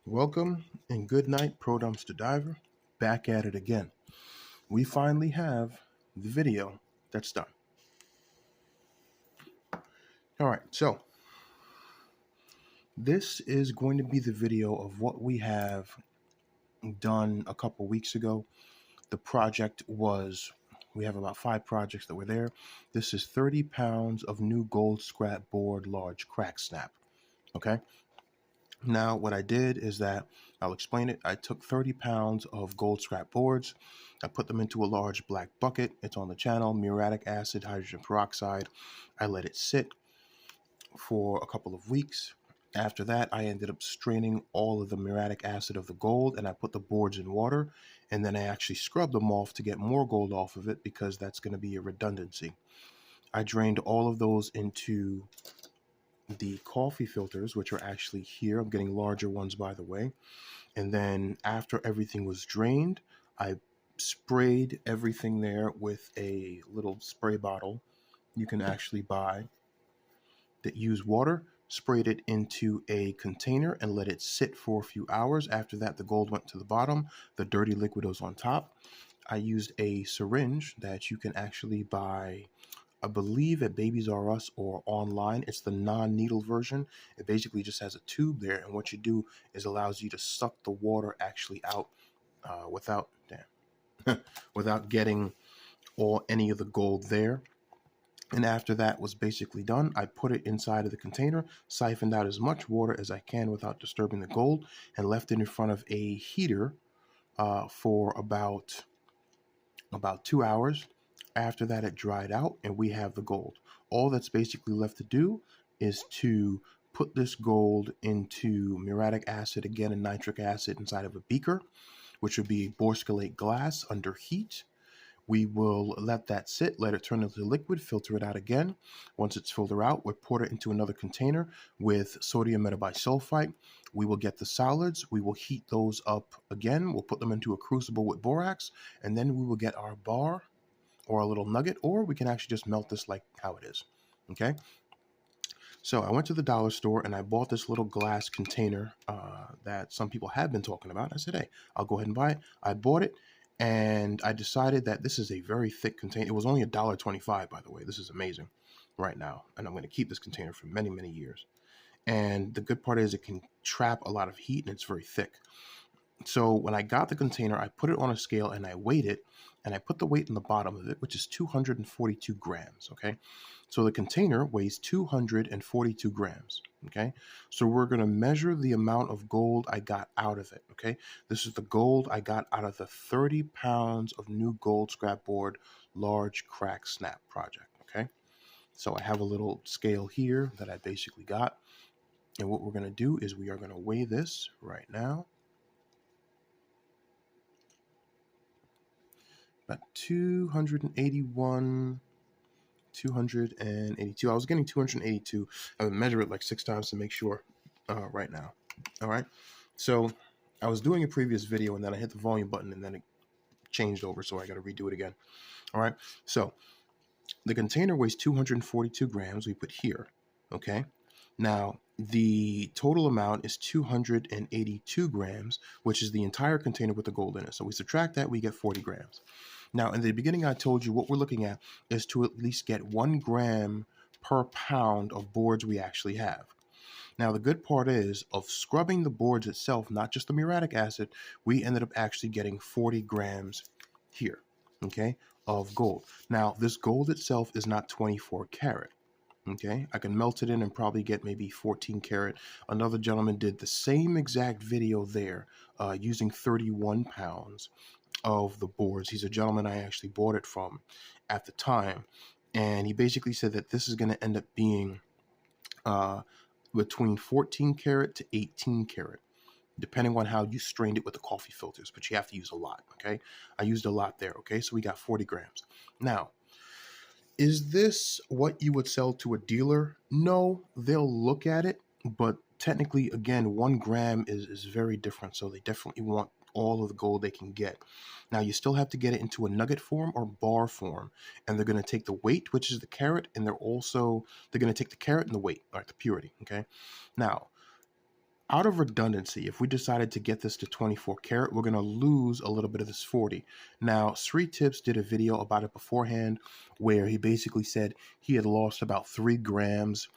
Welcome and good night, Pro Dumpster Diver. Back at it again. We finally have the video that's done. All right, so this is going to be the video of what we have done a couple weeks ago. The project was, we have about 5 projects that were there. This is 30 pounds of new gold scrap board large crack snap. Okay. Now, what I did is that I'll explain it. I took 30 pounds of gold scrap boards. I put them into a large black bucket. It's on the channel, muriatic acid, hydrogen peroxide. I let it sit for a couple of weeks. After that, I ended up straining all of the muriatic acid of the gold and I put the boards in water. And then I actually scrubbed them off to get more gold off of it because that's going to be a redundancy. I drained all of those into the coffee filters, which are actually here. I'm getting larger ones, by the way. And then after everything was drained, I sprayed everything there with a little spray bottle you can actually buy that use water, sprayed it into a container and let it sit for a few hours. After that, the gold went to the bottom, the dirty liquid was on top. I used a syringe that you can actually buy, I believe, at Babies R Us or online. It's the non-needle version. It basically just has a tube there, and what you do is allows you to suck the water actually out without without getting any of the gold there. And after that was basically done, I put it inside of the container, siphoned out as much water as I can without disturbing the gold, and left it in front of a heater for about 2 hours. After that, it dried out and we have the gold. All that's basically left to do is to put this gold into muriatic acid again and nitric acid inside of a beaker, which would be borsculate glass under heat. We will let that sit, let it turn into liquid, filter it out again. Once it's filtered out, we'll pour it into another container with sodium metabisulfite. We will get the solids. We will heat those up again. We'll put them into a crucible with borax, and then we will get our bar or a little nugget, or we can actually just melt this like how it is. Okay. So I went to the dollar store and I bought this little glass container that some people have been talking about. I said, hey, I'll go ahead and buy it. I bought it and I decided that this is a very thick container. It was only $1.25, by the way. This is amazing right now. And I'm going to keep this container for many, many years. And the good part is it can trap a lot of heat and it's very thick. So when I got the container, I put it on a scale and I weighed it, and I put the weight in the bottom of it, which is 242 grams. Okay. So the container weighs 242 grams. Okay. So we're going to measure the amount of gold I got out of it. Okay. This is the gold I got out of the 30 pounds of new gold scrap board, large crack snap project. Okay. So I have a little scale here that I basically got. And what we're going to do is we are going to weigh this right now. About 281, 282. I was getting 282. I would measure it like 6 times to make sure right now. All right. So I was doing a previous video and then I hit the volume button and then it changed over. So I got to redo it again. All right. So the container weighs 242 grams. We put here. Okay. Now, the total amount is 282 grams, which is the entire container with the gold in it. So we subtract that, we get 40 grams. Now, in the beginning, I told you what we're looking at is to at least get 1 gram per pound of boards we actually have. Now, the good part is of scrubbing the boards itself, not just the muriatic acid, we ended up actually getting 40 grams here, okay, of gold. Now, this gold itself is not 24 karat. Okay, I can melt it in and probably get maybe 14 karat. Another gentleman did the same exact video there using 31 pounds of the boards. He's a gentleman I actually bought it from at the time. And he basically said that this is going to end up being between 14 karat to 18 karat, depending on how you strained it with the coffee filters. But you have to use a lot, okay? I used a lot there, okay? So we got 40 grams. Now, is this what you would sell to a dealer? No, they'll look at it, but technically, again, 1 gram is very different. So they definitely want all of the gold they can get. Now, you still have to get it into a nugget form or bar form, and they're going to take the weight, which is the carat, and they're going to take the carat and the weight, like the purity. Okay. Now, out of redundancy, if we decided to get this to 24 karat, we're going to lose a little bit of this 40. Now, Sri Tips did a video about it beforehand where he basically said he had lost about 3 grams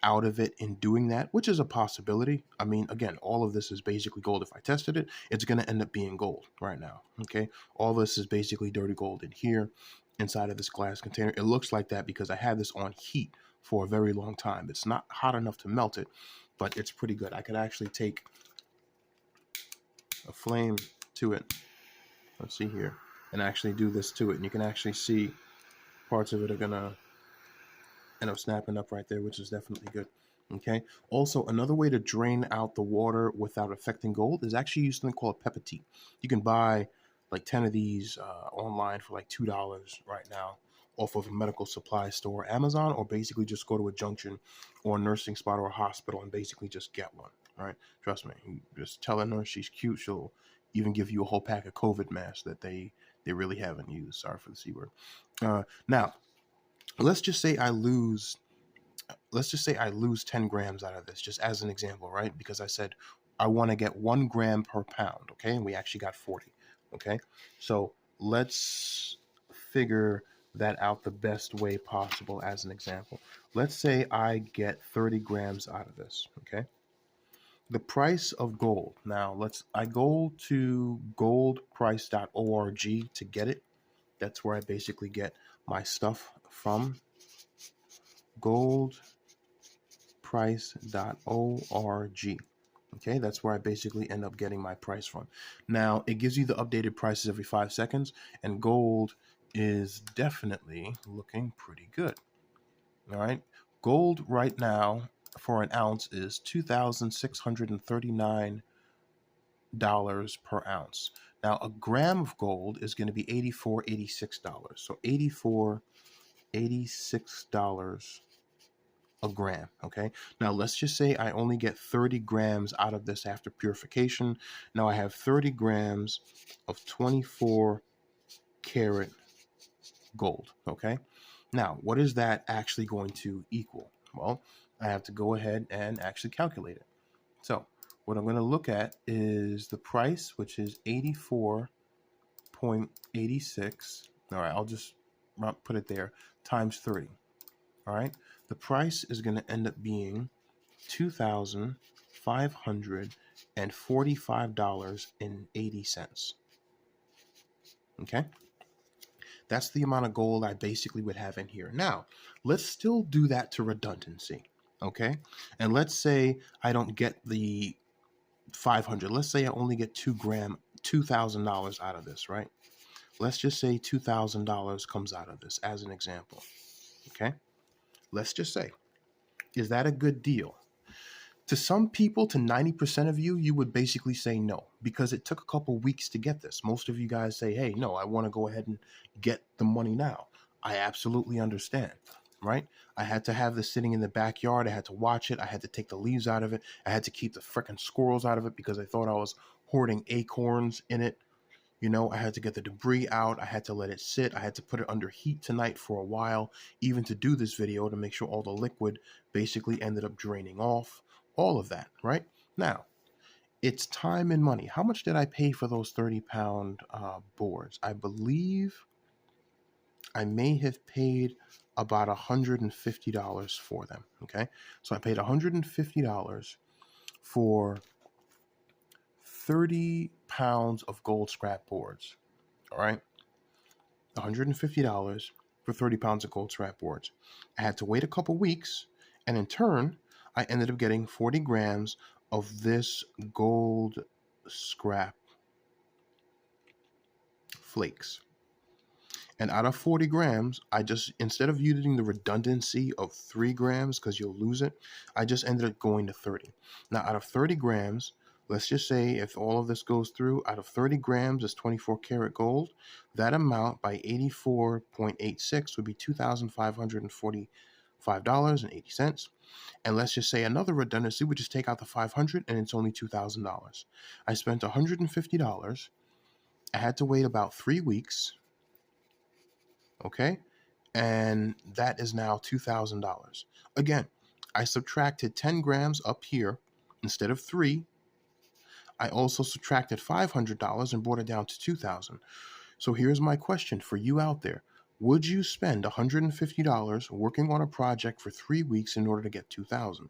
out of it in doing that, which is a possibility. I mean, again, all of this is basically gold. If I tested it, it's going to end up being gold right now. Okay. All this is basically dirty gold in here inside of this glass container. It looks like that because I had this on heat for a very long time. It's not hot enough to melt it, but it's pretty good. I could actually take a flame to it. Let's see here. And actually do this to it. And you can actually see parts of it are going to end up snapping up right there, which is definitely good. Okay. Also, another way to drain out the water without affecting gold is actually use something called a peptite. You can buy like 10 of these online for like $2 right now off of a medical supply store, Amazon, or basically just go to a junction or a nursing spot or a hospital and basically just get one, right? Trust me, you just tell a nurse she's cute. She'll even give you a whole pack of COVID masks that they really haven't used. Sorry for the C word. Now, let's just say I lose 10 grams out of this, just as an example, right? Because I said I want to get 1 gram per pound, okay? And we actually got 40, okay? So let's figure that out the best way possible as an example. Let's say I get 30 grams out of this, okay? The price of gold. Now, I go to goldprice.org to get it. That's where I basically get my stuff from. Goldprice.org. Okay, that's where I basically end up getting my price from. Now, it gives you the updated prices every 5 seconds, and gold is definitely looking pretty good. All right, gold right now for an ounce is $2,639 per ounce. Now, a gram of gold is going to be $86. So $86 a gram. Okay, now let's just say I only get 30 grams out of this after purification. Now I have 30 grams of 24 karat gold. Okay, now what is that actually going to equal? Well, I have to go ahead and actually calculate it. So what I'm going to look at is the price, which is 84.86. All right, I'll just put it there, times 30. All right, the price is going to end up being $2,545.80. Okay, that's the amount of gold I basically would have in here. Now, let's still do that to redundancy. Okay, and let's say I don't get the 500. Let's say I only get $2,000 out of this, right? Let's just say $2,000 comes out of this as an example. Okay, let's just say, is that a good deal? To some people, to 90% of you, you would basically say no, because it took a couple weeks to get this. Most of you guys say, hey, no, I want to go ahead and get the money now. I absolutely understand, right? I had to have this sitting in the backyard. I had to watch it. I had to take the leaves out of it. I had to keep the frickin' squirrels out of it because I thought I was hoarding acorns in it. You know, I had to get the debris out. I had to let it sit. I had to put it under heat tonight for a while, even to do this video, to make sure all the liquid basically ended up draining off. All of that, right? Now, it's time and money. How much did I pay for those 30-pound boards? I believe I may have paid about $150 for them, okay? So I paid $150 for 30 pounds of gold scrap boards, all right? $150 for 30 pounds of gold scrap boards. I had to wait a couple weeks, and in turn, I ended up getting 40 grams of this gold scrap flakes. And out of 40 grams, I just, instead of using the redundancy of 3 grams because you'll lose it, I just ended up going to 30. Now, out of 30 grams, let's just say if all of this goes through, out of 30 grams is 24 karat gold. That amount by 84.86 would be $2,545.80. And let's just say another redundancy would just take out the 500 and it's only $2,000. I spent $150. I had to wait about 3 weeks. Okay, and that is now $2,000. Again, I subtracted 10 grams up here Instead of 3, I also subtracted $500 and brought it down to 2,000. So here's my question for you out there. Would you spend $150 working on a project for 3 weeks in order to get 2,000?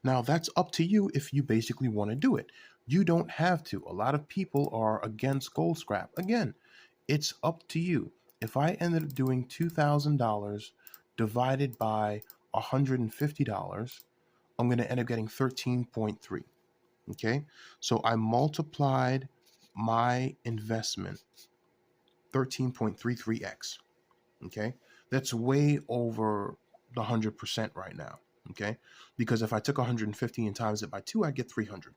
Now, that's up to you if you basically want to do it. You don't have to. A lot of people are against gold scrap. Again, it's up to you. If I ended up doing $2,000 divided by $150, I'm going to end up getting 13.3. Okay, so I multiplied my investment 13.33x. Okay, that's way over the 100% right now. Okay, because if I took 150 and times it by 2, I'd get 300.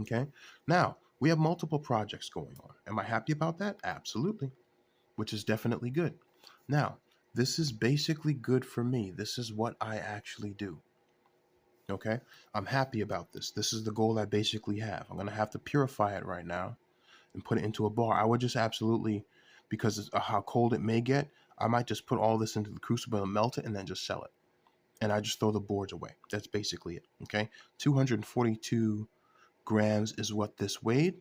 Okay, now we have multiple projects going on. Am I happy about that? Absolutely, which is definitely good. Now, this is basically good for me. This is what I actually do. Okay, I'm happy about this. This is the goal I basically have. I'm going to have to purify it right now and put it into a bar. I would just absolutely, because of how cold it may get, I might just put all this into the crucible and melt it and then just sell it. And I just throw the boards away. That's basically it. Okay, 242 grams is what this weighed.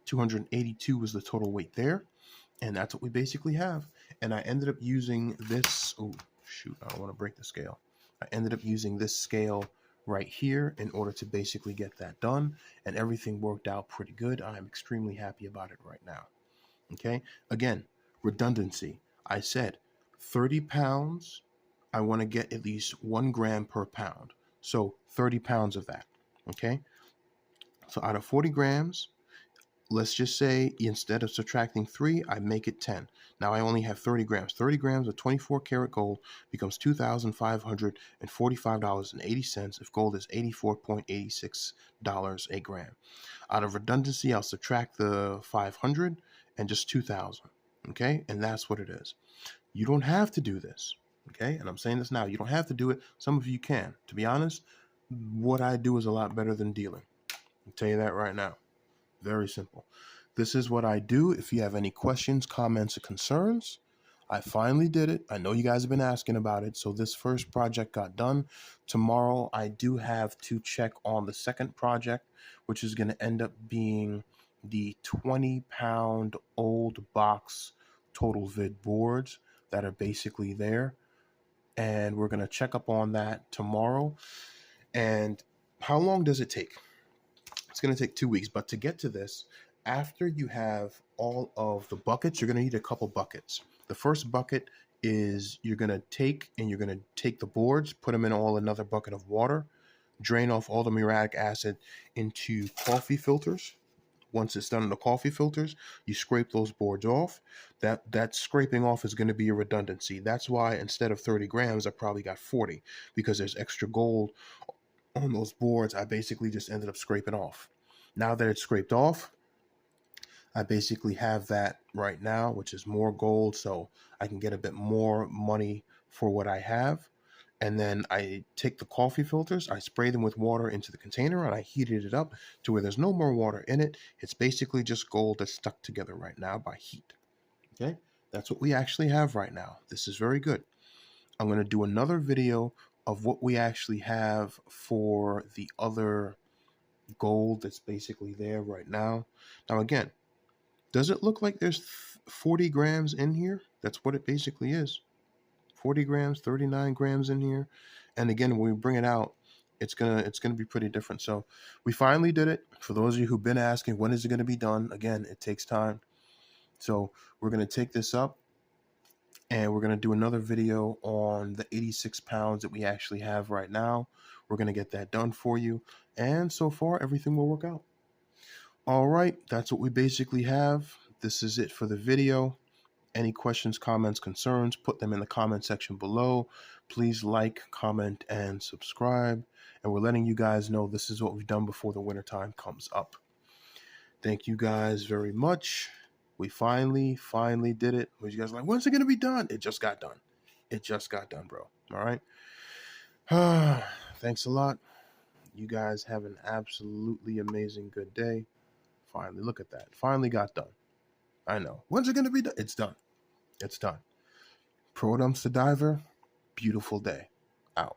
282 was the total weight there. And that's what we basically have. And I ended up using this. Oh, shoot. I don't want to break the scale. I ended up using this scale right here in order to basically get that done. And everything worked out pretty good. I'm extremely happy about it right now. Okay. Again, redundancy. I said 30 pounds. I want to get at least 1 gram per pound. So 30 pounds of that. Okay. So out of 40 grams, let's just say instead of subtracting 3, I make it 10. Now I only have 30 grams. 30 grams of 24 karat gold becomes $2,545.80 if gold is $84.86 a gram. Out of redundancy, I'll subtract the 500 and just 2,000. Okay, and that's what it is. You don't have to do this. Okay, and I'm saying this now. You don't have to do it. Some of you can. To be honest, what I do is a lot better than dealing. I'll tell you that right now. Very simple. This is what I do. If you have any questions, comments, or concerns, I finally did it. I know you guys have been asking about it. So this first project got done. Tomorrow, I do have to check on the second project, which is going to end up being the 20-pound old box total vid boards that are basically there. And we're going to check up on that tomorrow. And how long does it take? It's going to take 2 weeks, but to get to this, after you have all of the buckets, you're going to need a couple buckets. The first bucket is you're going to take the boards, put them in another bucket of water, drain off all the muriatic acid into coffee filters. Once it's done in the coffee filters, you scrape those boards off. That scraping off is going to be a redundancy. That's why instead of 30 grams, I probably got 40, because there's extra gold on those boards. I basically just ended up scraping off. Now that it's scraped off, I basically have that right now, which is more gold, so I can get a bit more money for what I have. And then I take the coffee filters, I spray them with water into the container, and I heated it up to where there's no more water in it. It's basically just gold that's stuck together right now by heat. Okay, that's what we actually have right now. This is very good. I'm going to do another video of what we actually have for the other gold that's basically there right now. Now again, does it look like there's 40 grams in here? That's what it basically is. 40 grams, 39 grams in here. And again, when we bring it out, it's gonna be pretty different. So we finally did it. For those of you who've been asking, when is it going to be done? Again, it takes time. So we're going to take this up, and we're going to do another video on the 86 pounds that we actually have right now. We're going to get that done for you. And so far, everything will work out. All right, that's what we basically have. This is it for the video. Any questions, comments, concerns, put them in the comment section below. Please like, comment, and subscribe. And we're letting you guys know this is what we've done before the wintertime comes up. Thank you guys very much. We finally did it. You guys are like, when's it going to be done? It just got done. It just got done, bro. All right. Thanks a lot. You guys have an absolutely amazing good day. Finally, look at that. Finally got done. I know. When's it going to be done? It's done. It's done. Pro Dumps the Diver, beautiful day. Out.